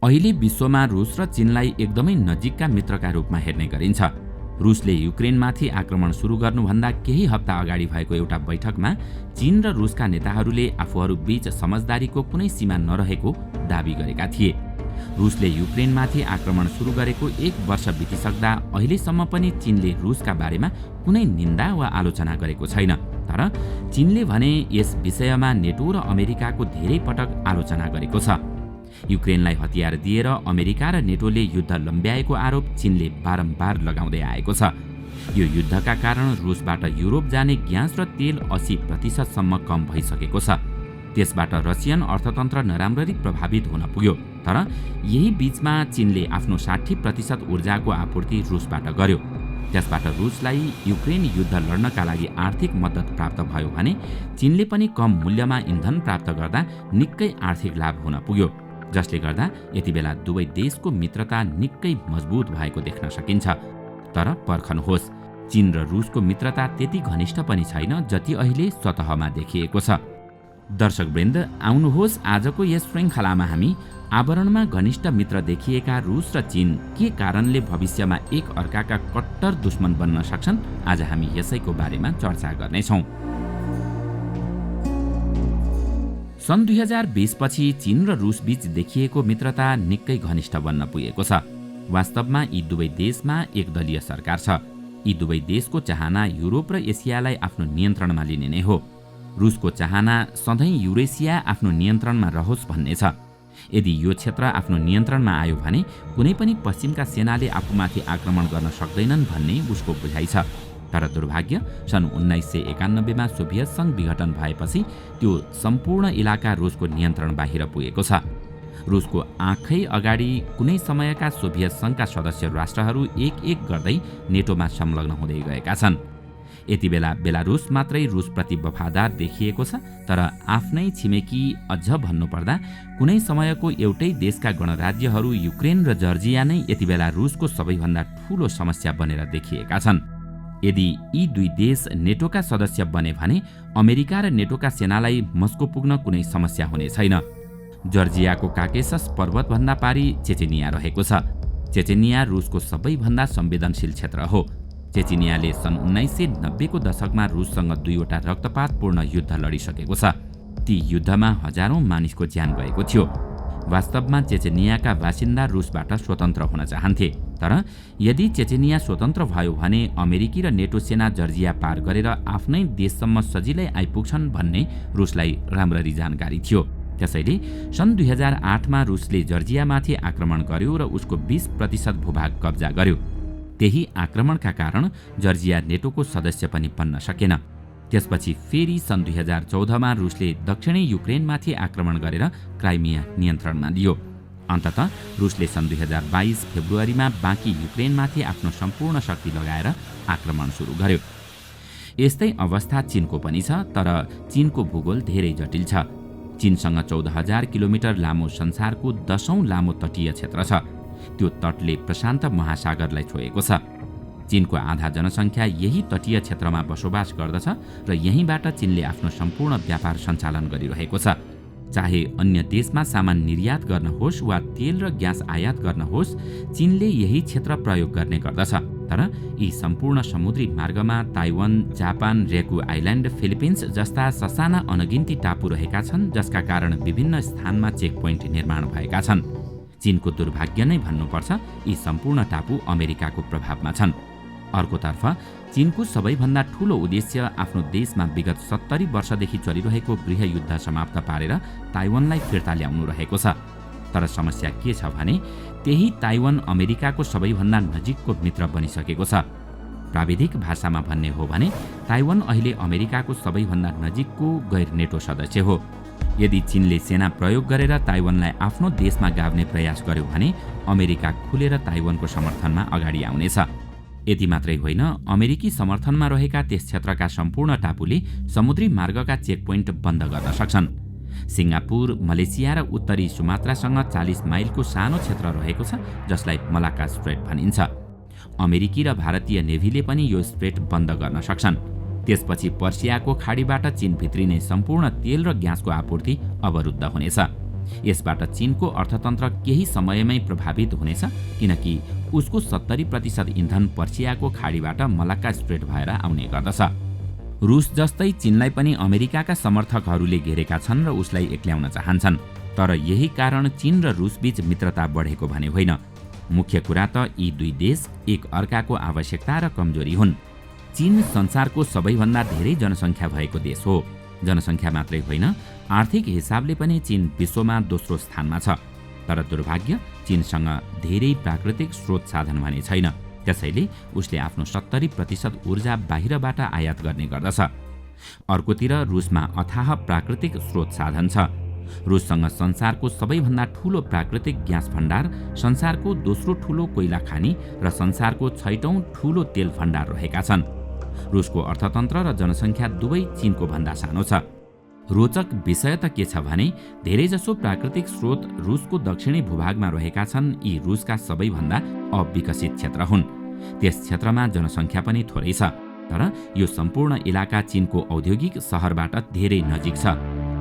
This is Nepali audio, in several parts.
अहिले विश्वमा रुस र चीनलाई एकदमै नजिकका मित्रका रूपमा हेर्ने गरिन्छ। रुसले युक्रेनमाथि आक्रमण सुरु गर्नुभन्दा केही हप्ता अगाडि भएको एउटा बैठकमा चीन र रुसका नेताहरूले आफूहरू बीच समझदारीको कुनै सीमा नरहेको दाबी गरेका थिए। रुसले युक्रेनमाथि आक्रमण सुरु गरेको 1 वर्ष बितिसक्दा अहिलेसम्म पनि चीनले रुसका बारेमा कुनै निन्दा वा आलोचना गरेको छैन। तर चीनले भने यस विषयमा नेटो र अमेरिकाको धेरै पटक आलोचना गरेको छ। युक्रेनलाई हतियार दिएर अमेरिका र नेटोले युद्ध लम्ब्याएको आरोप चीनले बारम्बार लगाउँदै आएको छ। यो युद्धका कारण रुसबाट युरोप जाने ग्यास र तेल 80% सम्म कम भइसकेको छ। त्यसबाट रसियन अर्थतन्त्र नराम्ररी प्रभावित हुन पुग्यो। तर यही बीचमा चीनले आफ्नो 60% ऊर्जाको आपूर्ति रुसबाट गर्यो। त्यसबाट रुसलाई युक्रेन युद्ध लड्नका लागि आर्थिक मद्दत प्राप्त भयो भने चीनले पनि कम मूल्यमा इन्धन प्राप्त गर्दा निकै आर्थिक लाभ हुन पुग्यो, जसले गर्दा यति बेला दुवै देशको मित्रता निकै मजबुत भएको देख्न सकिन्छ। तर पर्खनुहोस्, चीन र रुसको मित्रता त्यति घनिष्ठ पनि छैन जति अहिले सतहमा देखिएको छ। दर्शकवृन्द, आउनुहोस् आजको यस श्रृङ्खलामा हामी आवरणमा घनिष्ठ मित्र देखिएका रुस र चीन के कारणले भविष्यमा एक अर्काका कट्टर दुश्मन बन्न सक्छन्, आज हामी यसैको बारेमा चर्चा गर्नेछौँ। सन् 2020 पछि चीन र रुस बीच देखिएको मित्रता निकै घनिष्ठ बन्न पुगेको छ। वास्तवमा यी दुवै देशमा एकदलीय सरकार छ। यी दुवै देशको चाहना युरोप र एसियालाई आफ्नो नियन्त्रणमा लिने नै हो। रुसको चाहना सधैँ युरेसिया आफ्नो नियन्त्रणमा रहोस् भन्ने छ। यदि यो क्षेत्र आफ्नो नियन्त्रणमा आयो भने कुनै पनि पश्चिमका सेनाले आफूमाथि आक्रमण गर्न सक्दैनन् भन्ने उसको बुझाइ छ। तर दुर्भाग्य, सन् 1991 मा सोभियत सङ्घ विघटन भएपछि त्यो सम्पूर्ण इलाका रुसको नियन्त्रण बाहिर पुगेको छ। रुसको आँखै अगाडि कुनै समयका सोभियत सङ्घका सदस्य राष्ट्रहरू एक गर्दै नेटोमा संलग्न हुँदै गएका छन्। यति बेला बेलारुस मात्रै रुसप्रति वफादार देखिएको छ। तर आफ्नै छिमेकी, अझ भन्नुपर्दा कुनै समयको एउटै देशका गणराज्यहरू युक्रेन र जर्जिया नै यति बेला रुसको सबैभन्दा ठूलो समस्या बनेर देखिएका छन्। यदि यी दुई देश नेटोका सदस्य बने भने अमेरिका र नेटोका सेनालाई मस्को पुग्न कुनै समस्या हुने छैन। जर्जियाको काकेसस पर्वतभन्दा पारी चेचेनिया रहेको छ। चेचेनिया रुसको सबैभन्दा संवेदनशील क्षेत्र हो। चेचेनियाले सन् 1990 को दशकमा रुससँग 2वटा रक्तपातपूर्ण युद्ध लडिसकेको छ। ती युद्धमा हजारौं मानिसको ज्यान गएको थियो। वास्तवमा चेचेनियाका बासिन्दा रुसबाट स्वतन्त्र हुन चाहन्थे। तर यदि चेचेनिया स्वतन्त्र भयो भने अमेरिकी र नेटो सेना जर्जिया पार गरेर आफ्नै देशसम्म सजिलै आइपुग्छन् भन्ने रुसलाई राम्ररी जानकारी थियो। त्यसैले सन् 2008 मा रुसले जर्जियामाथि आक्रमण गर्यो र उसको 20% भूभाग कब्जा गर्यो। त्यही आक्रमणका कारण जर्जिया नेटोको सदस्य पनि बन्न सकेन। त्यसपछि फेरि सन् 2014 मा रुसले दक्षिणी युक्रेनमाथि आक्रमण गरेर क्राइमिया नियन्त्रणमा लियो। अन्ततः रुसले सन् 2022 फेब्रुअरीमा बाँकी युक्रेनमाथि आफ्नो सम्पूर्ण शक्ति लगाएर आक्रमण सुरु गर्यो। यस्तै अवस्था चीनको पनि छ। तर चीनको भूगोल धेरै जटिल छ। चीनसँग 14,000 किलोमिटर लामो संसारको 10औं लामो तटीय क्षेत्र छ। त्यो तटले प्रशान्त महासागरलाई छोएको छ। चीनको आधा जनसङ्ख्या यही तटीय क्षेत्रमा बसोबास गर्दछ र यहीँबाट चीनले आफ्नो सम्पूर्ण व्यापार सञ्चालन गरिरहेको छ। चाहे अन्य देशमा सामान निर्यात गर्न होस् वा तेल र ग्यास आयात गर्न होस्, चीनले यही क्षेत्र प्रयोग गर्ने गर्दछ। तर यी सम्पूर्ण समुद्री मार्गमा ताइवान, जापान, रेकु आइल्यान्ड, फिलिपिन्स जस्ता ससाना अनगिन्ती टापु रहेका छन्, जसका कारण विभिन्न स्थानमा चेकपोइन्ट निर्माण भएका छन्। चीनको दुर्भाग्य नै भन्नुपर्छ, यी सम्पूर्ण टापु अमेरिकाको प्रभावमा छन्। अर्कोतर्फ चीनको सबैभन्दा ठूलो उद्देश्य आफ्नो देशमा विगत 70 वर्षदेखि चलिरहेको गृहयुद्ध समाप्त पारेर ताइवानलाई फिर्ता ल्याउनु रहेको छ। तर समस्या के छ भने त्यही ताइवान अमेरिकाको सबैभन्दा नजिकको मित्र बनिसकेको छ। प्राविधिक भाषामा भन्ने हो भने ताइवान अहिले अमेरिकाको सबैभन्दा नजिकको गैर नेटो सदस्य हो। यदि चीनले सेना प्रयोग गरेर ताइवानलाई आफ्नो देशमा गाभ्ने प्रयास गर्यो भने अमेरिका खुलेर ताइवानको समर्थनमा अगाडि आउनेछ। यति मात्रै होइन, अमेरिकी समर्थनमा रहेका त्यस क्षेत्रका सम्पूर्ण टापुले समुद्री मार्गका चेकपोइन्ट बन्द गर्न सक्छन्। सिङ्गापुर, मलेसिया र उत्तरी सुमात्रासँग 40 माइलको सानो क्षेत्र रहेको छ, जसलाई मलाक्का स्ट्रेट भनिन्छ। अमेरिकी र भारतीय नेभीले पनि यो स्ट्रेट बन्द गर्न सक्छन्। त्यसपछि पर्सियाको खाडीबाट चीन भित्रिने सम्पूर्ण तेल र ग्यासको आपूर्ति अवरुद्ध हुनेछ। यसबाट चीनको अर्थतन्त्र केही समयमै प्रभावित हुनेछ, किनकि उसको 70% इन्धन पर्सियाको खाडीबाट मलाक्का स्ट्रेट भएर आउने गर्दछ। रुस जस्तै चीनलाई पनि अमेरिकाका समर्थकहरूले घेरेका छन् र उसलाई एक्ल्याउन चाहन्छन्। तर यही कारण चीन र रुसबीच मित्रता बढेको भने होइन। मुख्य कुरा त यी दुई देश एक अर्काको आवश्यकता र कमजोरी हुन्। चीन संसारको सबैभन्दा धेरै जनसङ्ख्या भएको देश हो। जनसङ्ख्या मात्रै होइन, आर्थिक हिसाबले पनि चीन विश्वमा दोस्रो स्थानमा छ। तर दुर्भाग्य, चीनसँग धेरै प्राकृतिक स्रोत साधन भने छैन। त्यसैले उसले आफ्नो 70% ऊर्जा बाहिरबाट आयात गर्ने गर्दछ। अर्कोतिर रुसमा अथाह प्राकृतिक स्रोत साधन छ। रुससँग संसारको सबैभन्दा ठूलो प्राकृतिक ग्यास भण्डार, संसारको दोस्रो ठूलो कोइला खानी र संसारको 6औं ठूलो तेल भण्डार रहेका छन्। रुसको अर्थतन्त्र र जनसङ्ख्या दुवै चीनको भन्दा सानो छ। रोचक विषय त के छ भने धेरैजसो प्राकृतिक स्रोत रुसको दक्षिणी भूभागमा रहेका छन्। यी रुसका सबैभन्दा अविकसित क्षेत्र हुन्। त्यस क्षेत्रमा जनसङ्ख्या पनि थोरै छ। तर यो सम्पूर्ण इलाका चीनको औद्योगिक सहरबाट धेरै नजिक छ।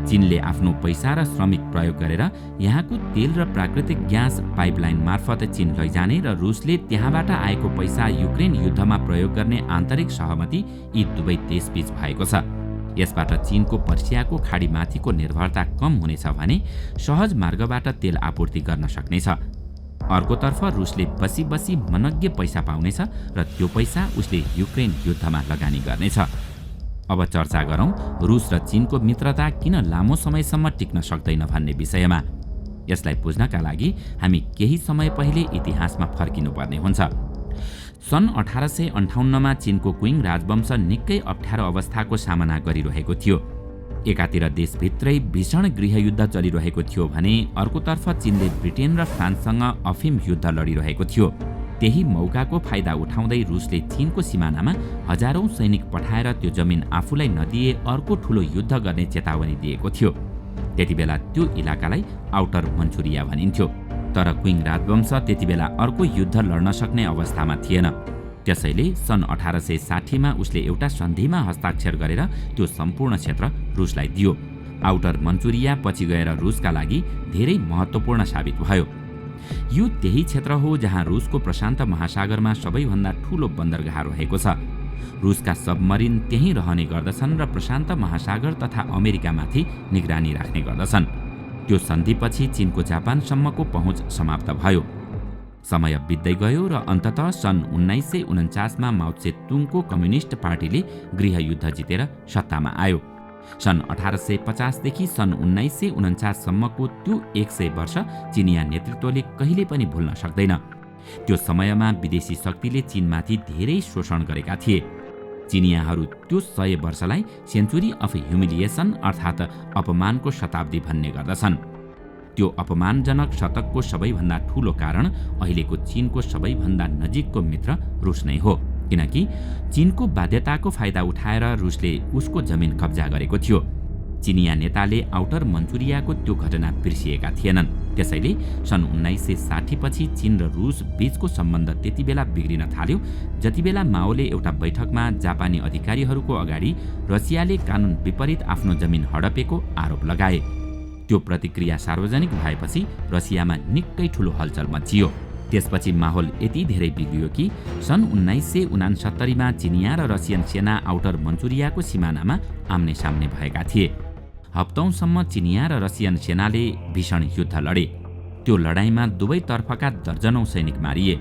चीनले आफ्नो पैसा र श्रमिक प्रयोग गरेर यहाँको तेल र प्राकृतिक ग्यास पाइपलाइन मार्फत चीन लैजाने र रुसले त्यहाँबाट आएको पैसा युक्रेन युद्धमा प्रयोग गर्ने आन्तरिक सहमति यी दुवै देशबीच भएको छ। यसबाट चीनको पर्सियाको खाडीमाथिको निर्भरता कम हुनेछ भने सहज मार्गबाट तेल आपूर्ति गर्न सक्नेछ। अर्कोतर्फ रुसले बसी बसी मनग्गे पैसा पाउनेछ र त्यो पैसा उसले युक्रेन युद्धमा लगानी गर्नेछ। अब चर्चा गरौँ रुस र चीनको मित्रता किन लामो समयसम्म टिक्न सक्दैन भन्ने विषयमा। यसलाई बुझ्नका लागि हामी केही समय पहिले इतिहासमा फर्किनुपर्ने हुन्छ। सन् 1858मा चीनको क्विङ राजवंश निकै अप्ठ्यारो अवस्थाको सामना गरिरहेको थियो। एकातिर देशभित्रै भीषण गृहयुद्ध चलिरहेको थियो भने अर्कोतर्फ चीनले ब्रिटेन र फ्रान्ससँग अफिम युद्ध लडिरहेको थियो। त्यही मौकाको फाइदा उठाउँदै रुसले चीनको सिमानामा हजारौं सैनिक पठाएर त्यो जमिन आफूलाई नदिए अर्को ठूलो युद्ध गर्ने चेतावनी दिएको थियो। त्यतिबेला त्यो इलाकालाई आउटर मन्चुरिया भनिन्थ्यो। तर क्विङ राजवंश त्यतिबेला अर्को युद्ध लड्न सक्ने अवस्थामा थिएन। त्यसैले सन् 1860मा उसले एउटा सन्धिमा हस्ताक्षर गरेर त्यो सम्पूर्ण क्षेत्र रुसलाई दियो। आउटर मन्चुरिया पछि गएर रुसका लागि धेरै महत्त्वपूर्ण साबित भयो। यो त्यही क्षेत्र हो जहाँ रुसको प्रशान्त महासागरमा सबैभन्दा ठूलो बन्दरगाह रहेको छ। रुसका सबमरिन त्यहीँ रहने गर्दछन् र प्रशान्त महासागर तथा अमेरिकामाथि निगरानी राख्ने गर्दछन्। त्यो सन्धिपछि चीनको जापानसम्मको पहुँच समाप्त भयो। समय बित्दै गयो र अन्ततः सन् 1949मा माओ त्से-तुङको कम्युनिस्ट पार्टीले गृहयुद्ध जितेर सत्तामा आयो। सन् 1850 देखि सन् 1949सम्मको त्यो 100 वर्ष चीनिया नेतृत्वले कहिले पनि भुल्न सक्दैन। त्यो समयमा विदेशी शक्तिले चीनमाथि धेरै शोषण गरेका थिए। चीनियाहरू त्यो 100 वर्षलाई सेन्चुरी अफ ह्युमिलिएसन अर्थात् अपमानको शताब्दी भन्ने गर्दछन्। त्यो अपमानजनक शतकको सबैभन्दा ठूलो कारण अहिलेको चीनको सबैभन्दा नजिकको मित्र रुस नै हो। किनकि चीनको बाध्यताको फाइदा उठाएर रुसले उसको जमिन कब्जा गरेको थियो। चीनिया नेताले आउटर मन्चुरियाको त्यो घटना बिर्सिएका थिएनन्। त्यसैले सन् 1960 पछि चीन र रुस बीचको सम्बन्ध त्यतिबेला बिग्रिन थाल्यो जतिबेला माओले एउटा बैठकमा जापानी अधिकारीहरूको अगाडि रसियाले कानुन विपरीत आफ्नो जमिन हडपेको आरोप लगाए। त्यो प्रतिक्रिया सार्वजनिक भएपछि रसियामा निकै ठूलो हलचल मचियो। त्यसपछि माहौल यति धेरै बिग्रियो कि सन् 1969मा चिनिया र रसियन सेना आउटर मन्चुरियाको सिमानामा आम्ने सामने भएका थिए। हप्तौंसम्म चिनिया र रसियन सेनाले भीषण युद्ध लडे। त्यो लडाईँमा दुवै तर्फका दर्जनौं सैनिक मारिए।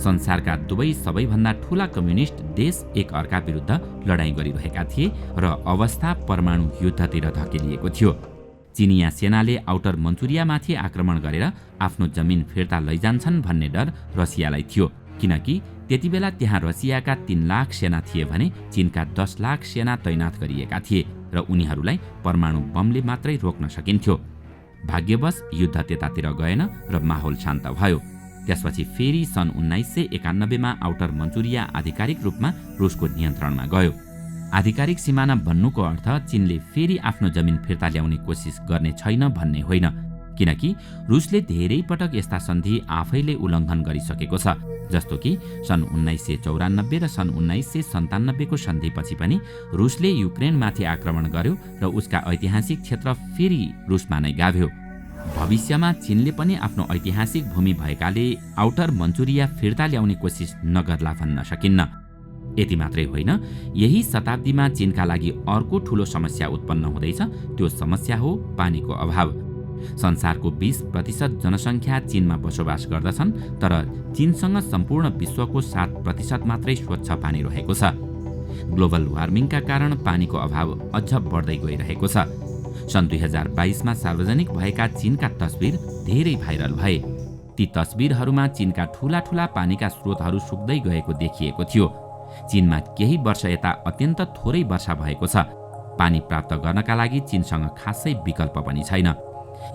संसारका दुवै सबैभन्दा ठूला कम्युनिस्ट देश एक अर्का विरुद्ध लडाईँ गरिरहेका थिए र अवस्था परमाणु युद्धतिर धकेलिएको थियो। चिनिया सेनाले आउटर मन्चुरियामाथि आक्रमण गरेर आफ्नो जमिन फिर्ता लैजान्छन् भन्ने डर रसियालाई थियो। किनकि त्यतिबेला त्यहाँ रसियाका 3 लाख सेना थिए भने चीनका 10 लाख सेना तैनाथ गरिएका थिए र उनीहरूलाई परमाणु बमले मात्रै रोक्न सकिन्थ्यो। भाग्यवश युद्ध त्यतातिर गएन र माहौल शान्त भयो। त्यसपछि फेरि सन् 1991मा आउटर मन्चुरिया आधिकारिक रूपमा रुसको नियन्त्रणमा गयो। आधिकारिक सिमाना बन्नुको अर्थ चीनले फेरि आफ्नो जमिन फिर्ता ल्याउने कोसिस गर्ने छैन भन्ने होइन। किनकि रुसले धेरै पटक यस्ता सन्धि आफैले उल्लङ्घन गरिसकेको छ। जस्तो कि सन् 1994 र सन् 1997 को सन्धिपछि पनि रुसले युक्रेनमाथि आक्रमण गर्यो र उसका ऐतिहासिक क्षेत्र फेरि रुसमा नै गाभ्यो। भविष्यमा चीनले पनि आफ्नो ऐतिहासिक भूमि भएकाले आउटर मन्चुरिया फिर्ता ल्याउने कोसिस नगर्ला भन्न सकिन्न। यति मात्रै होइन, यही शताब्दीमा चीनका लागि अर्को ठूलो समस्या उत्पन्न हुँदैछ। त्यो समस्या हो पानीको अभाव। संसारको 20% जनसङ्ख्या चीनमा बसोबास गर्दछन्, तर चीनसँग सम्पूर्ण विश्वको 7% मात्रै स्वच्छ पानी रहेको छ। ग्लोबल वार्मिङका कारण पानीको अभाव अझ बढ्दै गइरहेको छ। सन् 2022मा सार्वजनिक भएका चीनका तस्बिर धेरै भाइरल भए। ती तस्बिरहरूमा चीनका ठूला पानीका स्रोतहरू सुक्दै गएको देखिएको थियो। चीनमा केही वर्ष यता अत्यन्त थोरै वर्षा भएको छ। पानी प्राप्त गर्नका लागि चीनसँग खासै विकल्प पनि छैन।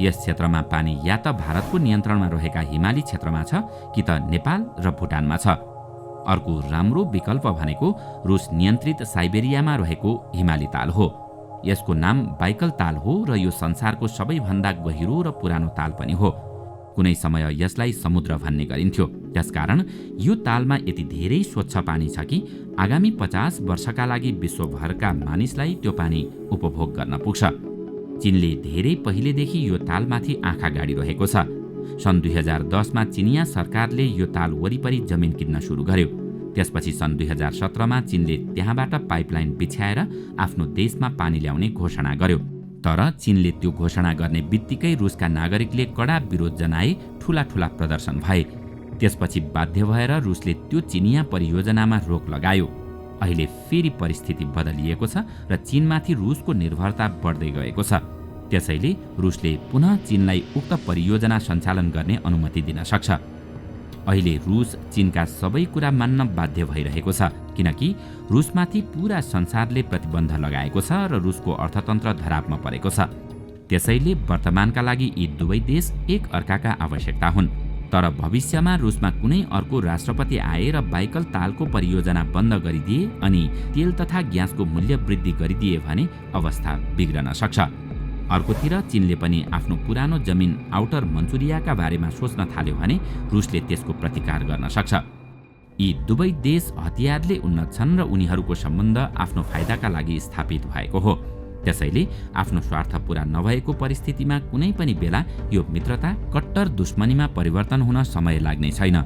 यस क्षेत्रमा पानी या त भारतको नियन्त्रणमा रहेका हिमाली क्षेत्रमा छ कि त नेपाल र भुटानमा छ। अर्को राम्रो विकल्प भनेको रुस नियन्त्रित साइबेरियामा रहेको हिमाली ताल हो। यसको नाम बाइकल ताल हो र यो संसारको सबैभन्दा गहिरो र पुरानो ताल पनि हो। कुनै समय यसलाई समुद्र भन्ने गरिन्थ्यो। त्यसकारण यो तालमा यति धेरै स्वच्छ पानी छ कि आगामी 50 वर्षका लागि विश्वभरका मानिसलाई त्यो पानी उपभोग गर्न पुग्छ। चीनले धेरै पहिलेदेखि यो तालमाथि आँखा गाडिरहेको छ। सन् 2010मा चिनिया सरकारले यो ताल वरिपरि जमिन किन्न सुरु गर्यो। त्यसपछि सन् 2017मा चीनले त्यहाँबाट पाइपलाइन बिछ्याएर आफ्नो देशमा पानी ल्याउने घोषणा गर्यो। तर चीनले त्यो घोषणा गर्ने बित्तिकै रुसका नागरिकले कडा विरोध जनाए, ठूला प्रदर्शन भए। त्यसपछि बाध्य भएर रुसले त्यो चिनिया परियोजनामा रोक लगायो। अहिले फेरि परिस्थिति बदलिएको छ र चीनमाथि रुसको निर्भरता बढ्दै गएको छ। त्यसैले रुसले पुनः चीनलाई उक्त परियोजना सञ्चालन गर्ने अनुमति दिन सक्छ। अहिले रुस चीनका सबै कुरा मान्न बाध्य भइरहेको छ, किनकि रुसमाथि पूरा संसारले प्रतिबन्ध लगाएको छ र रुसको अर्थतन्त्र धरापमा परेको छ। त्यसैले वर्तमानका लागि यी दुवै देश एक अर्काका आवश्यकता हुन्। तर भविष्यमा रुसमा कुनै अर्को राष्ट्रपति आए र बाइकल तालको परियोजना बन्द गरिदिए अनि तेल तथा ग्यासको मूल्य वृद्धि गरिदिए भने अवस्था बिग्रन सक्छ। अर्कोतिर चीनले पनि आफ्नो पुरानो जमिन आउटर मन्चुरियाका बारेमा सोच्न थाल्यो भने रुसले त्यसको प्रतिकार गर्न सक्छ। यी दुवै देश हतियारले उन्नत छन् र उनीहरूको सम्बन्ध आफ्नो फाइदाका लागि स्थापित भएको हो। त्यसैले आफ्नो स्वार्थ पूरा नभएको परिस्थितिमा कुनै पनि बेला यो मित्रता कट्टर दुश्मनीमा परिवर्तन हुन समय लाग्ने छैन।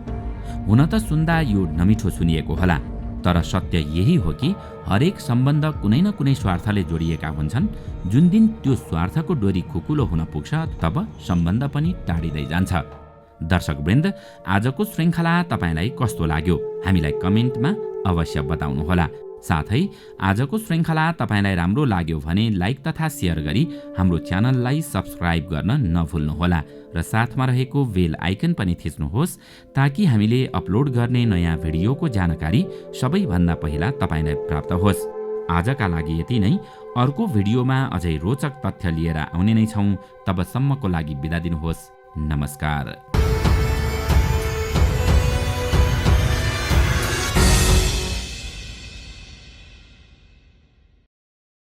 हुन त सुन्दा यो नमिठो सुनिएको होला, तर सत्य यही हो कि हरेक सम्बन्ध कुनै न कुनै स्वार्थले जोडिएका हुन्छन्। जुन दिन त्यो स्वार्थको डोरी खुकुलो हुन पुग्छ, तब सम्बन्ध पनि टाढिँदै जान्छ। दर्शकवृन्द, आजको श्रृङ्खला तपाईलाई कस्तो लाग्यो हामीलाई कमेन्टमा अवश्य बताउनुहोला। साथै आजको श्रृङ्खला तपाईलाई राम्रो लाग्यो भने लाइक तथा सेयर गरी हाम्रो च्यानललाई सब्स्क्राइब गर्न नभुल्नुहोला र साथमा रहेको बेल आइकन पनि थिच्नुहोस्, ताकि हामीले अपलोड गर्ने नयाँ भिडियोको जानकारी सबैभन्दा पहिला तपाईलाई प्राप्त होस्। आजका लागि यति नै। अर्को भिडियोमा अझै रोचक तथ्य लिएर आउने नै छौँ। तबसम्मको लागि बिदा दिनुहोस्। नमस्कार।